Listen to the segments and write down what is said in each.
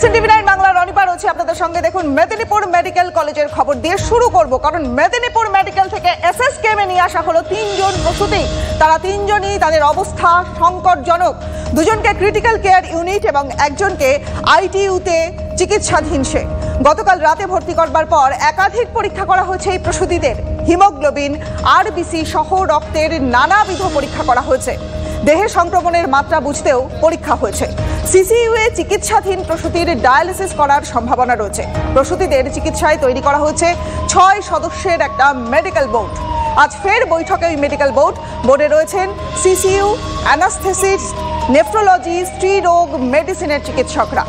দেখছেন টিভি9 বাংলা, রনিপা রয়েছে আপনাদের সঙ্গে। দেখুন, মেদিনীপুর মেডিকেল কলেজের খবর দিয়ে শুরু করব, কারণ মেদিনীপুর মেডিকেল থেকে এসএসকেএমে নিয়ে আসা হলো 3 জন প্রসূতি। তারা 3 জনই তাদের অবস্থা সংকটজনক। 2 জনকে ক্রিটিক্যাল কেয়ার ইউনিট এবং 1 জনকে আইটিইউতে চিকিৎসাধীন। সে গতকাল রাতে ভর্তি করবার পর একাধিক পরীক্ষা করা হয়েছে এই প্রসূতিদের। হিমোগ্লোবিন, আরবিসি সহ রক্তের নানাবিধ পরীক্ষা করা হয়েছে। দেহে সংক্রমণের মাত্রা বুঝতেও পরীক্ষা হয়েছে। সিসিইউয়ে চিকিৎসাধীন প্রসূতির ডায়ালিসিস করার সম্ভাবনা রয়েছে। প্রসূতিদের চিকিৎসায় তৈরি করা হয়েছে 6 সদস্যের একটা মেডিকেল বোর্ড। আজ ফের বৈঠকে ওই মেডিকেল বোর্ডে রয়েছেন সিসিইউ, অ্যানাস্থেসিস্ট, নেফ্রোলজি, স্ত্রীরোগ মেডিসিনের চিকিৎসকরা।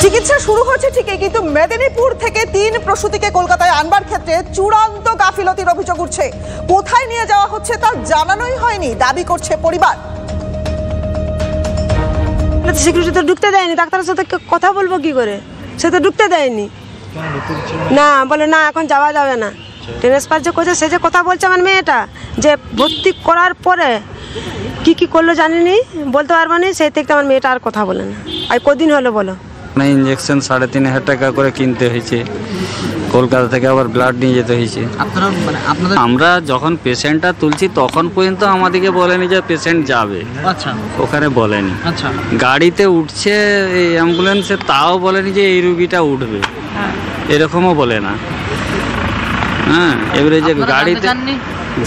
চিকিৎসা শুরু হচ্ছে ঠিকই, কিন্তু মেদিনীপুর থেকে 3 প্রসূতিকে কলকাতায় আনবার ক্ষেত্রে চূড়ান্ত গাফিলতির অভিযোগ উঠছে। কোথায় নিয়ে যাওয়া হচ্ছে তা জানানোই হয়নি, দাবি করছে পরিবার। সিকিউরিটি তো ঢুকতে দেয়নি, ডাক্তারের সাথে কথা বলবো কি করে, সে তো ঢুকতে দেয়নি। না বলে না, এখন যাওয়া যাবে না। ট্রান্সফার যে করছে, সে যে কথা বলছে আমার মেয়েটা, যে ভর্তি করার পরে কি করলো জানিনি, বলতে পারবো না। সেই থেকে আমার মেয়েটা আর কথা বলে না। আর কদিন হলো বলো? ইঞ্জেকশন 3,500 টাকা করে কিনতে হয়েছে, কলকাতা থেকে আবার ব্লাড নিয়ে যেতে হয়েছে। আমরা যখন পেশেন্টটা তুলছি তখন পর্যন্ত আমাদেরকে বলেনি যে পেশেন্ট যাবে, ওখানে বলেনি। গাড়িতে উঠছে এই অ্যাম্বুলেন্সে, তাও বলেনি যে এই রুগীটা উঠবে, এরকমও বলে না। হ্যাঁ, এবারে যে গাড়িতে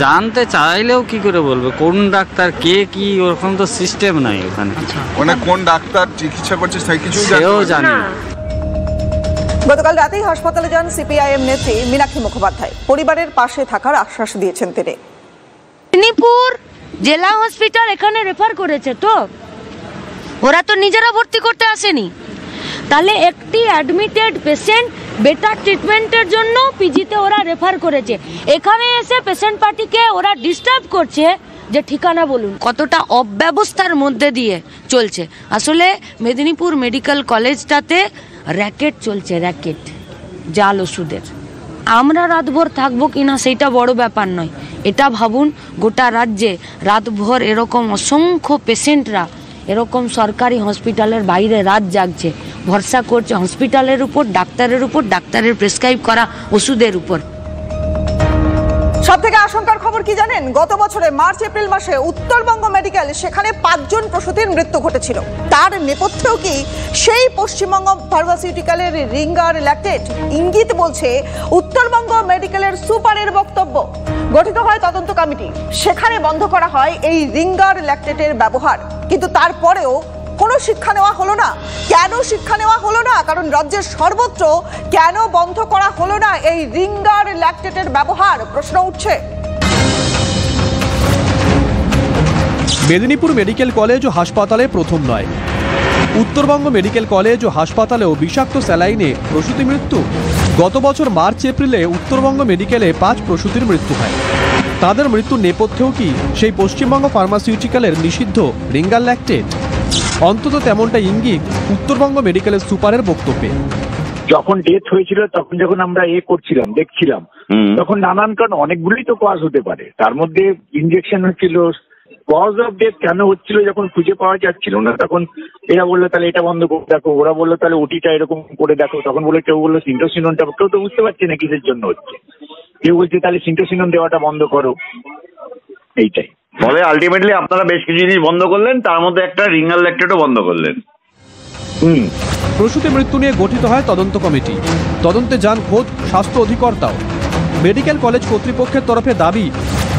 জানতে চাইলেও কি করে বলবে কোন ডাক্তার কে কি, ওরকম তো সিস্টেম নাই ওখানে। মানে কোন ডাক্তার চিকিৎসা করছে সেই কিছু জানি না। গতকাল রাতেই হাসপাতালে যান সিপিআইএম নেত্রী মীনাক্ষী মুখোপাধ্যায়। পরিবারের পাশে থাকার আশ্বাস দিয়েছেন তিনি। মেদিনীপুর জেলা হসপিটাল এখানে রেফার করেছে, তো ওরা তো নিজেরা ভর্তি করতে আসেনি। তাহলে একটি অ্যাডমিটেড পেশেন্ট বেটার ট্রিটমেন্টের জন্য পিজিতে ওরা রেফার করেছে। এখানে এসে পেশেন্ট পার্টিকে ওরা ডিস্টার্ব করছে যে ঠিকানা বলুন। কতটা অব্যবস্থার মধ্যে দিয়ে চলছে। আসলে মেদিনীপুর মেডিকেল কলেজটাতে র্যাকেট চলছে, র্যাকেট, জাল ওষুধের। আমরা রাতভর থাকবো কিনা সেইটা বড় ব্যাপার নয়। এটা ভাবুন, গোটা রাজ্যে রাতভর এরকম অসংখ্য পেশেন্টরা এরকম সরকারি হসপিটালের বাইরে রাত জাগছে, ভরসা করছে হসপিটালের উপর, ডাক্তারের উপর, ডাক্তারের প্রেসক্রাইব করা ওষুধের উপর। সব থেকে আশঙ্কার খবর কি জানেন? গত বছরে মার্চ এপ্রিল মাসে উত্তরবঙ্গ মেডিকেল, সেখানে 5 জন প্রসূতির মৃত্যু ঘটেছিল। তার নেপথ্যেও কি সেই পশ্চিমবঙ্গ ফার্মাসিউটিক্যালের রিঙ্গার ল্যাকটেট? ইঙ্গিত বলছে উত্তরবঙ্গ মেডিকেলের সুপারের বক্তব্য। গঠিত হয় তদন্ত কমিটি, সেখানে বন্ধ করা হয় এই রিঙ্গার ল্যাকটেটের ব্যবহার। কিন্তু তারপরেও কোনো শিক্ষা নেওয়া হলো না। কেন শিক্ষা নেওয়া হলো না? কারণ রাজ্যের সর্বত্র কেন বন্ধ করা হলো না এই রিঙ্গার ল্যাকটেটের ব্যবহার? প্রশ্ন উঠছে। মেদিনীপুর মেডিকেল কলেজ ও হাসপাতালে প্রথম নয়, উত্তরবঙ্গ মেডিকেল কলেজ ও হাসপাতালেও বিষাক্ত স্যালাইনে প্রসূতি মৃত্যু। গত বছর মার্চ এপ্রিলে উত্তরবঙ্গ মেডিকেলে 5 প্রসূতির মৃত্যু হয়। তাদের মৃত্যুর নেপথ্যেও কি সেই পশ্চিমবঙ্গ ফার্মাসিউটিক্যালের নিষিদ্ধ রিঙ্গার ল্যাকটেট? অন্তত তেমনটা ইঙ্গিত উত্তরবঙ্গ মেডিকেলের সুপারের বক্তব্যে। যখন ডেথ হয়েছিল, তখন যখন আমরা করছিলাম, দেখছিলাম, তখন নানান কারণ অনেকগুলোই তো কজ হতে পারে। তার মধ্যে ইনজেকশন হচ্ছিল, কজ অফ ডেথ কেন হচ্ছিল যখন খুঁজে পাওয়া যাচ্ছিল না, তখন এরা বললো তাহলে এটা বন্ধ করে দেখো, ওরা বললো তাহলে ওটিটা এরকম করে দেখো, তখন বলে কেউ বললো সিন্টোসিননটা, কেউ তো বুঝতে পারছে না কিসের জন্য হচ্ছে, কেউ বলছে তাহলে সিন্টোসিনন দেওয়াটা বন্ধ করো। এইটাই ফলে আলটিমেটলি আপনারা বেশ কিছু জিনিস বন্ধ করলেন, তার মধ্যে একটা রিঙ্গার ল্যাকটেটও বন্ধ করলেন। প্রসূতি মৃত্যু নিয়ে গঠিত হয় তদন্ত কমিটি। তদন্তে যান খোদ স্বাস্থ্য অধিকর্তাও। মেডিকেল কলেজ কর্তৃপক্ষের তরফে দাবি,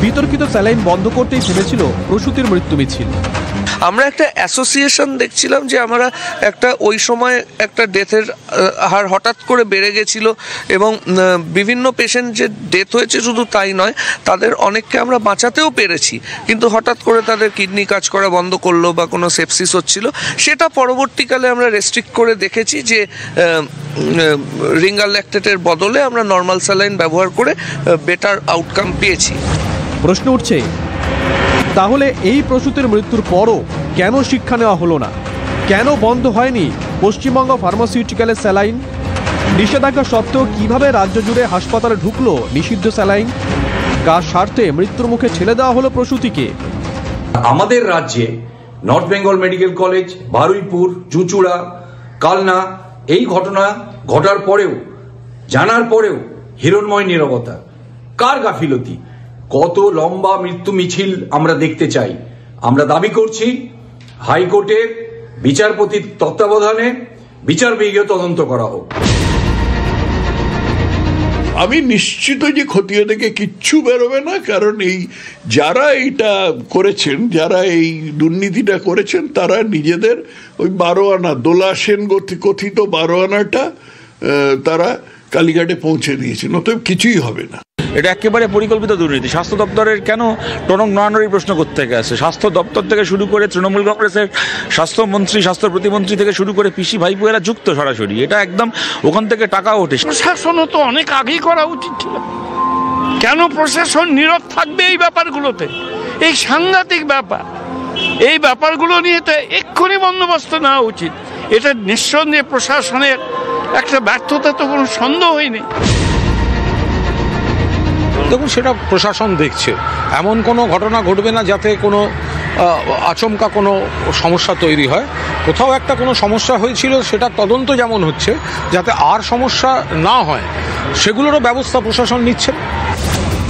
বিতর্কিত স্যালাইন বন্ধ করতেই থেমেছিল প্রসূতির মৃত্যু মিছিল। আমরা একটা অ্যাসোসিয়েশন দেখছিলাম যে আমরা একটা ওই সময় একটা ডেথের হার হঠাৎ করে বেড়ে গেছিল এবং বিভিন্ন পেশেন্ট যে ডেথ হয়েছে শুধু তাই নয়, তাদের অনেককে আমরা বাঁচাতেও পেরেছি, কিন্তু হঠাৎ করে তাদের কিডনি কাজ করা বন্ধ করলো বা কোনো সেপসিস হচ্ছিল। সেটা পরবর্তীকালে আমরা রেস্ট্রিক্ট করে দেখেছি যে রিঙ্গার ল্যাকটেটের বদলে আমরা নর্মাল স্যালাইন ব্যবহার করে বেটার আউটকাম পেয়েছি। প্রশ্ন উঠছে, তাহলে এই প্রসূতির মৃত্যুর পরও কেন শিক্ষা নেওয়া হলো না? কেন বন্ধ হয়নি পশ্চিমবঙ্গ ফার্মাসিউটিক্যালের স্যালাইন? নিষেধাজ্ঞা সত্ত্বেও কিভাবে রাজ্য জুড়ে হাসপাতালে ঢুকলো নিষিদ্ধ স্যালাইন? কার স্বার্থে মৃত্যুর মুখে ছেড়ে দেওয়া হলো প্রসূতিকে? আমাদের রাজ্যে North Bengal medical college, Baruipur, চুঁচুড়া, কালনা এই ঘটনা ঘটার পরেও, জানার পরেও হিরণময় নীরবতা। কার গাফিলতি? কত লম্বা মৃত্যু মিছিল আমরা দেখতে চাই। আমরা দাবি করছি হাইকোর্টের বিচারপতির তত্ত্বাবধানে বিচার বিভাগীয় তদন্ত করা হোক। আমি নিশ্চিত যে খতিয়ে দেখে কিচ্ছু বেরোবে না, কারণ এই যারা এইটা করেছেন, যারা এই দুর্নীতিটা করেছেন, তারা নিজেদের ওই 12 আনা দোলা সেন কথিত 12 আনাটা তারা কালীঘাটে পৌঁছে দিয়েছেন। অতএব কিছুই হবে না। এটা একেবারে পরিকল্পিত দুর্নীতি। স্বাস্থ্য দপ্তরের কেন টনক নড়ানড়ির প্রশ্ন করতে গেছে? স্বাস্থ্য দপ্তর থেকে শুরু করে তৃণমূল কংগ্রেসের স্বাস্থ্যমন্ত্রী, স্বাস্থ্য প্রতিমন্ত্রী থেকে শুরু করে পিসি ভাইপো এরা যুক্ত সরাসরি। এটা একদম ওখান থেকে টাকা ওঠে। প্রশাসনও তো অনেক আগেই করা উচিত ছিল। কেন প্রশাসন নীরব থাকবে এই ব্যাপারগুলোতে? এই সাংঘাতিক ব্যাপার, এই ব্যাপারগুলো নিয়ে তো এক্ষুনি বন্দোবস্ত নেওয়া উচিত। এটা নিঃসন্দেহে প্রশাসনের একটা ব্যর্থতা, তো কোনো সন্দেহই নেই। দেখুন, সেটা প্রশাসন দেখছে। এমন কোনো ঘটনা ঘটবে না যাতে কোনো আচমকা কোনো সমস্যা তৈরি হয়। কোথাও একটা কোনো সমস্যা হয়েছিল, সেটা তদন্ত যেমন হচ্ছে, যাতে আর সমস্যা না হয় সেগুলোরও ব্যবস্থা প্রশাসন নিচ্ছে।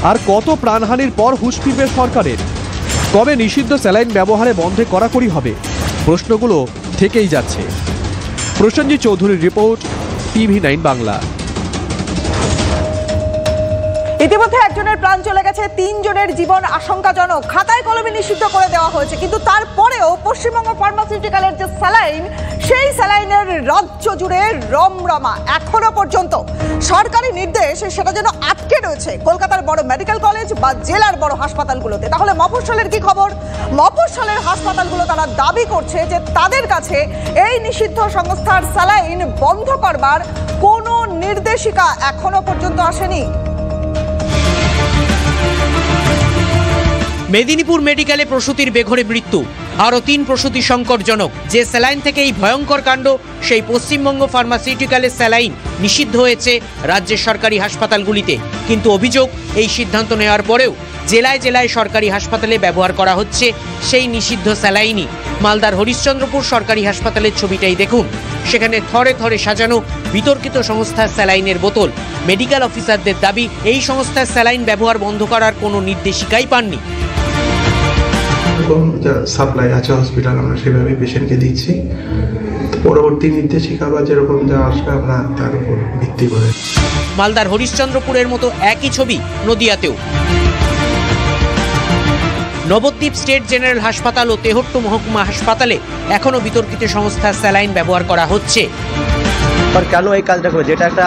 আর কত প্রাণহানির পর হুঁশ ফিরবে সরকারের? কবে নিষিদ্ধ স্যালাইন ব্যবহারে বন্ধে কড়াকড়ি হবে? প্রশ্নগুলো থেকেই যাচ্ছে। প্রসেনজিৎ চৌধুরীর রিপোর্ট, TV9 বাংলা। ইতিমধ্যে একজনের প্রাণ চলে গেছে, 3 জনের জীবন আশঙ্কাজনক। খাতায় কলমে নিষিদ্ধ করে দেওয়া হয়েছে, কিন্তু তারপরেও পশ্চিমবঙ্গ ফার্মাসিউটিক্যালের যে স্যালাইন, সেই স্যালাইনের রাজ্য জুড়ে রমরমা। এখনো পর্যন্ত সরকারি নির্দেশ সেটা যেন আটকে রয়েছে কলকাতার বড় মেডিকেল কলেজ বা জেলার বড় হাসপাতালগুলোতে। তাহলে মফস্বলের কি খবর? মফস্বলের হাসপাতালগুলো তারা দাবি করছে যে তাদের কাছে এই নিষিদ্ধ সংস্থার স্যালাইন বন্ধ করবার কোনো নির্দেশিকা এখনো পর্যন্ত আসেনি। মেদিনীপুর মেডিকেলে প্রসূতির বেঘরে মৃত্যু, আরও 3 প্রসূতি সংকটজনক। যে স্যালাইন থেকে এই ভয়ঙ্কর কাণ্ড, সেই পশ্চিমবঙ্গ ফার্মাসিউটিক্যালের স্যালাইন নিষিদ্ধ হয়েছে রাজ্যের সরকারি হাসপাতালগুলিতে। কিন্তু অভিযোগ, এই সিদ্ধান্ত নেওয়ার পরেও জেলায় জেলায় সরকারি হাসপাতালে ব্যবহার করা হচ্ছে সেই নিষিদ্ধ স্যালাইনই। মালদার হরিশ্চন্দ্রপুর সরকারি হাসপাতালের ছবিটাই দেখুন। সেখানে থরে থরে সাজানো বিতর্কিত সংস্থার স্যালাইনের বোতল। মেডিকেল অফিসারদের দাবি, এই সংস্থার স্যালাইন ব্যবহার বন্ধ করার কোনো নির্দেশিকাই পাননি। যা সাপ্লাই আছে হসপিটাল, আমরা সেভাবে পেশেন্টকে দিচ্ছি। পরবর্তী নির্দেশিকা বা যেরকম যা আসবে আমরা তার উপর ভিত্তি করে। মালদার হরিশ্চন্দ্রপুরের মতো একই ছবি নদিয়াতেও। নবদ্বীপ স্টেট জেনারেল হাসপাতাল ও তেহট্ট মহকুমা হাসপাতালে এখনো বিতর্কিত সংস্থার স্যালাইন ব্যবহার করা হচ্ছে। কেন এই কাজটা করে, যেটা একটা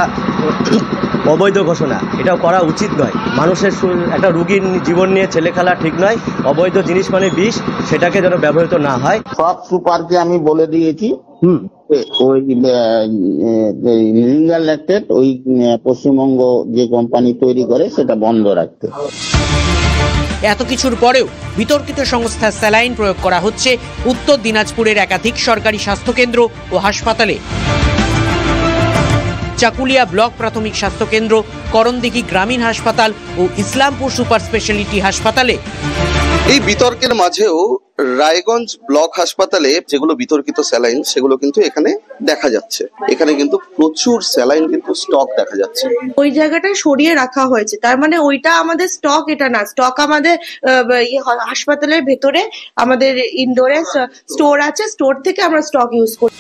অবৈধ ঘোষণা, এটা করা উচিত নয়। মানুষের একটা রুগীর জীবন নিয়ে ছেলে খেলা ঠিক নয়। অবৈধ জিনিস মানে বিষ, সেটাকে যেন ব্যবহৃত না হয়। সব সুপারকে আমি বলে দিয়েছি ওই লিগাল ল্যাকটেড ওই পশ্চিমবঙ্গ যে কোম্পানি তৈরি করে সেটা বন্ধ রাখতে। এত কিছুর পরেও বিতর্কিত সংস্থার স্যালাইন প্রয়োগ করা হচ্ছে উত্তর দিনাজপুরের একাধিক সরকারি স্বাস্থ্যকেন্দ্র ও হাসপাতালে। চাকুলিয়া ব্লক প্রাথমিক স্বাস্থ্যকেন্দ্র, করণদিঘি গ্রামীণ হাসপাতাল ও ইসলামপুর সুপার স্পেশালিটি হাসপাতালে। এই বিতর্কের মাঝেও রায়গঞ্জ ব্লক হাসপাতালে যেগুলো বিতর্কিত স্যালাইন, সেগুলো কিন্তু এখানে দেখা যাচ্ছে। এখানে কিন্তু প্রচুর স্যালাইন কিন্তু স্টক দেখা যাচ্ছে। ওই জায়গাটা সরিয়ে রাখা হয়েছে, তার মানে ওইটা আমাদের স্টক, এটা না। স্টক আমাদের হাসপাতালের ভেতরে আমাদের ইনডোরে স্টোর আছে, স্টোর থেকে আমরা স্টক ইউজ করি।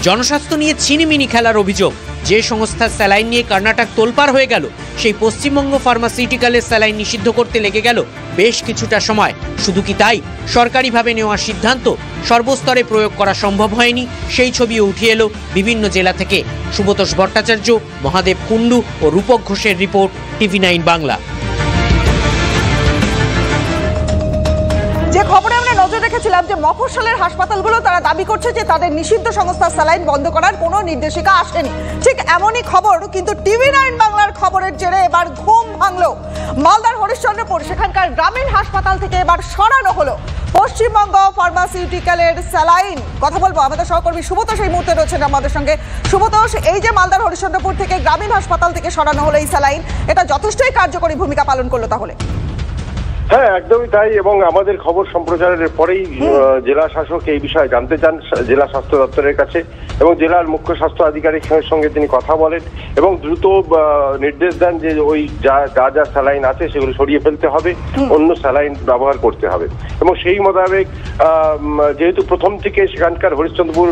জনস্বাস্থ্য নিয়ে ছিনিমিনি খেলার অভিযোগ। যে সংস্থার স্যালাইন নিয়ে কর্ণাটক তোলপাড় হয়ে গেল, সেই পশ্চিমবঙ্গ ফার্মাসিউটিক্যালের স্যালাইন নিষিদ্ধ করতে লেগে গেল বেশ কিছুটা সময়। শুধু কি তাই, সরকারিভাবে নেওয়া সিদ্ধান্ত সর্বস্তরে প্রয়োগ করা সম্ভব হয়নি, সেই ছবিও উঠে এলো বিভিন্ন জেলা থেকে। সুব্রতোষ ভট্টাচার্য, মহাদেব কুণ্ডু ও রূপক ঘোষের রিপোর্ট, TV9 বাংলা। যে খবরে আমরা নজর রেখেছিলাম যে মফস্বলের হাসপাতালগুলো তারা দাবি করছে যে তাদের নিষিদ্ধ সংস্থা স্যালাইন বন্ধ করার কোনো নির্দেশিকা আসেনি। ঠিক এমনই খবর কিন্তু TV9 বাংলার খবরের জেরে এবার ঘুম ভাঙলো মালদার হরিশ্চন্দ্রপুর। সেখানকার গ্রামীণ হাসপাতাল থেকে এবার সরানো হলো পশ্চিমবঙ্গ ফার্মাসিউটিক্যালের স্যালাইন। কথা বলবো আমাদের সহকর্মী সুব্রত এই মুহূর্তে রয়েছেন আমাদের সঙ্গে। সুব্রত, এই যে মালদার হরিশ্চন্দ্রপুর থেকে গ্রামীণ হাসপাতাল থেকে সরানো হলো এই স্যালাইন, এটা যথেষ্টই কার্যকরী ভূমিকা পালন করলো তাহলে? হ্যাঁ, একদমই তাই। এবং আমাদের খবর সম্প্রচারের পরেই জেলা শাসক এই বিষয়ে জানতে চান জেলা স্বাস্থ্য দপ্তরের কাছে এবং জেলার মুখ্য স্বাস্থ্য আধিকারিকের সঙ্গে তিনি কথা বলেন এবং দ্রুত নির্দেশ দেন যে ওই যা যা স্যালাইন আছে সেগুলো সরিয়ে ফেলতে হবে, অন্য স্যালাইন ব্যবহার করতে হবে। এবং সেই মোতাবেক যেহেতু প্রথম থেকে সেখানকার হরিশ্চন্দ্রপুর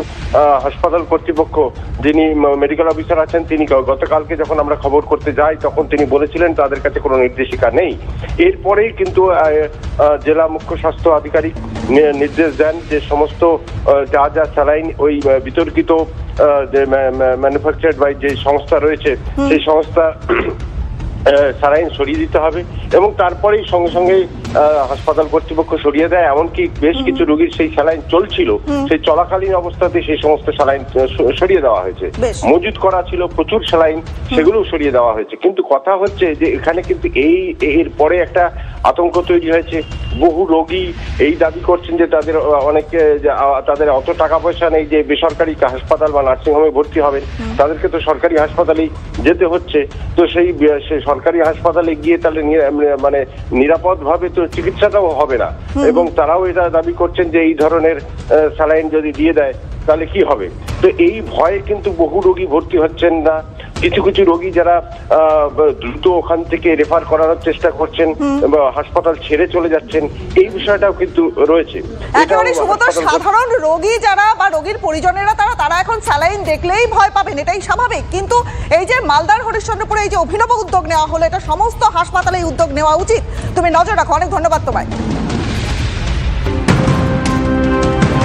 হাসপাতাল কর্তৃপক্ষ যিনি মেডিকেল অফিসার আছেন, তিনি গতকালকে যখন আমরা খবর করতে যাই তখন তিনি বলেছিলেন তাদের কাছে কোনো নির্দেশিকা নেই। এরপরেই কিন্তু জেলা মুখ্য স্বাস্থ্য আধিকারিক নির্দেশ দেন যে সমস্ত যা যা স্যালাইন ওই বিতর্কিত যে ম্যানুফ্যাকচার্ড বাই যে সংস্থা রয়েছে সেই সংস্থা স্যালাইন সরিয়ে দিতে হবে এবং তারপরেই সঙ্গে সঙ্গে হাসপাতাল কর্তৃপক্ষ সরিয়ে দেয়। এমনকি বেশ কিছু রোগীর সেই স্যালাইন চলছিল, সেই চলাকালীন অবস্থাতে সেই সমস্ত স্যালাইন সরিয়ে দেওয়া হয়েছে। মজুত করা ছিল প্রচুর স্যালাইন, সেগুলোও সরিয়ে দেওয়া হয়েছে। কিন্তু কথা হচ্ছে যে এখানে কিন্তু এর পরে একটা আতঙ্ক তৈরি হয়েছে। বহু রোগী এই দাবি করছেন যে তাদের অনেকে তাদের অত টাকা পয়সা নেই যে বেসরকারি হাসপাতাল বা নার্সিংহোমে ভর্তি হবেন, তাদেরকে তো সরকারি হাসপাতালেই যেতে হচ্ছে। তো সেই সরকারি হাসপাতালে গিয়ে তাহলে মানে নিরাপদ ভাবে তো চিকিৎসাটাও হবে না এবং তারাও এটা দাবি করছেন যে এই ধরনের স্যালাইন যদি দিয়ে দেয় তাহলে কি হবে। তো এই ভয়ে কিন্তু বহু রোগী ভর্তি হচ্ছেন না। কিছু কিছু রোগী যারা দ্রুত ওখান থেকে রেফার করানোর চেষ্টা করছেন, হাসপাতাল ছেড়ে চলে যাচ্ছেন, এই বিষয়টাও কিন্তু রয়েছে। একেবারে সুব্রত, সাধারণ রোগী যারা বা রোগীর পরিজনেরা তারা এখন স্যালাইন দেখলেই ভয় পাবেন, এটাই স্বাভাবিক। কিন্তু এই যে মালদার হরিশ্চন্দ্রপুরে এই যে অভিনব উদ্যোগ নেওয়া হলো, এটা সমস্ত হাসপাতালে উদ্যোগ নেওয়া উচিত। তুমি নজর রাখো, অনেক ধন্যবাদ তোমায়।